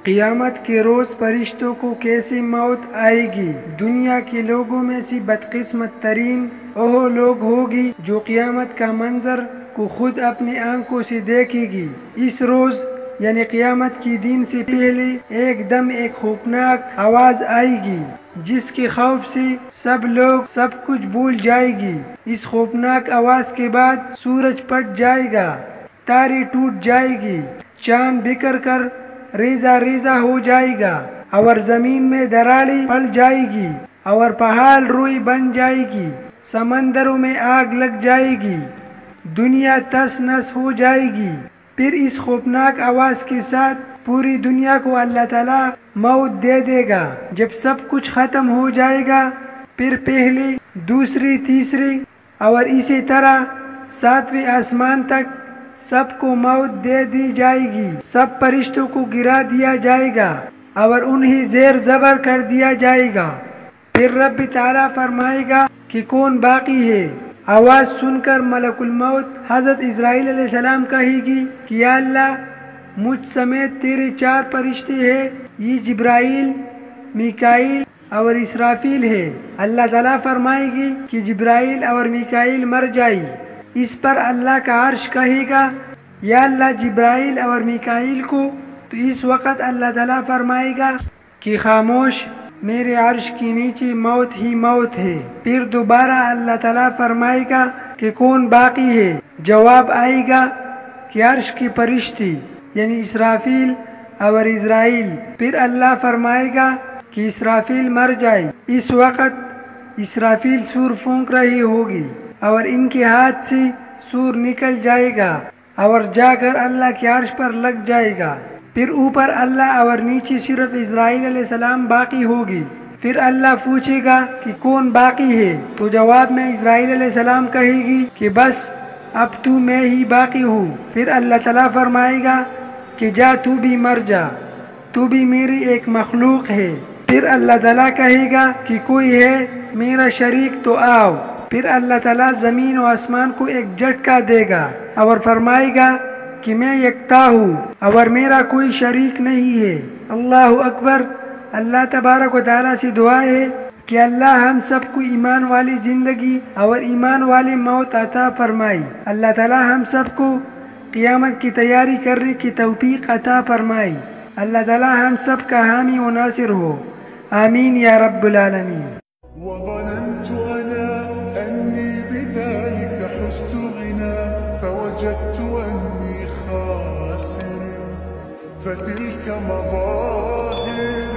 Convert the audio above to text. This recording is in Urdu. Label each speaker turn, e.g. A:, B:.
A: قیامت کے روز فرشتوں کو کیسے موت آئے گی؟ دنیا کے لوگوں میں سے بدقسمت ترین وہ لوگ ہوگی جو قیامت کا منظر کو خود اپنی آنکھوں سے دیکھے گی۔ اس روز یعنی قیامت کے دن سے پہلے ایک دم ایک خوفناک آواز آئے گی جس کے خوف سے سب لوگ سب کچھ بھول جائے گی۔ اس خوفناک آواز کے بعد سورج پھٹ جائے گا، تارے ٹوٹ جائے گی، چاند بکھر کر ریزہ ریزہ ہو جائے گا، اور زمین میں دراڑیں پڑ جائے گی، اور پہاڑ روئی بن جائے گی، سمندروں میں آگ لگ جائے گی، دنیا تس نس ہو جائے گی۔ پھر اس خوفناک آواز کے ساتھ پوری دنیا کو اللہ تعالیٰ موت دے دے گا۔ جب سب کچھ ختم ہو جائے گا پھر پہلے، دوسری، تیسری اور اسی طرح 7ویں آسمان تک سب کو موت دے دی جائے گی۔ سب فرشتوں کو گرا دیا جائے گا اور انہیں زیر زبر کر دیا جائے گا۔ پھر رب تعالیٰ فرمائے گا کہ کون باقی ہے؟ آواز سن کر ملک الموت حضرت اسرائیل علیہ السلام کہے گی کہ یا اللہ، مجھ سمیت تیرے 4 فرشتے ہیں، یہ جبرائیل، میکائیل اور اسرافیل ہے۔ اللہ تعالیٰ فرمائے گی کہ جبرائیل اور میکائیل مر جائے۔ اس پر اللہ کا عرش کہے گا یا اللہ جبرائیل اور میکائیل کو، تو اس وقت اللہ تعالیٰ فرمائے گا کہ خاموش، میرے عرش کے نیچے موت ہی موت ہے۔ پھر دوبارہ اللہ تعالیٰ فرمائے گا کہ کون باقی ہے؟ جواب آئے گا کہ عرش کے فرشتے یعنی اسرافیل اور اسرائیل۔ پھر اللہ فرمائے گا کہ اسرافیل مر جائے۔ اس وقت اسرافیل سور پھونک رہی ہوگی اور ان کے ہاتھ سے سور نکل جائے گا اور جا کر اللہ کے عرش پر لگ جائے گا۔ پھر اوپر اللہ اور نیچے صرف اسرائیل علیہ السلام باقی ہوگی۔ پھر اللہ پوچھے گا کہ کون باقی ہے؟ تو جواب میں اسرائیل علیہ السلام کہے گی کہ بس اب تو میں ہی باقی ہوں۔ پھر اللہ تعالیٰ فرمائے گا کہ جا تو بھی مر جا، تو بھی میری ایک مخلوق ہے۔ پھر اللہ تعالیٰ کہے گا کہ کوئی ہے میرا شریک تو آؤ۔ پھر اللہ تعالیٰ زمین و آسمان کو ایک جھٹکا دے گا اور فرمائے گا کہ میں یکتا ہوں اور میرا کوئی شریک نہیں ہے۔ اللہ اکبر۔ اللہ تبارک و تعالیٰ سے دعا ہے کہ اللہ ہم سب کو ایمان والی زندگی اور ایمان والی موت عطا فرمائے۔ اللہ تعالیٰ ہم سب کو قیامت کی تیاری کرنے کی توفیق عطا فرمائے۔ اللہ تعالیٰ ہم سب کا حامی و ناصر ہو، آمین یا رب العالمین۔
B: وظننت أنا أني بذلك حزت غنى فوجدت أني خاسر فتلك مظاهر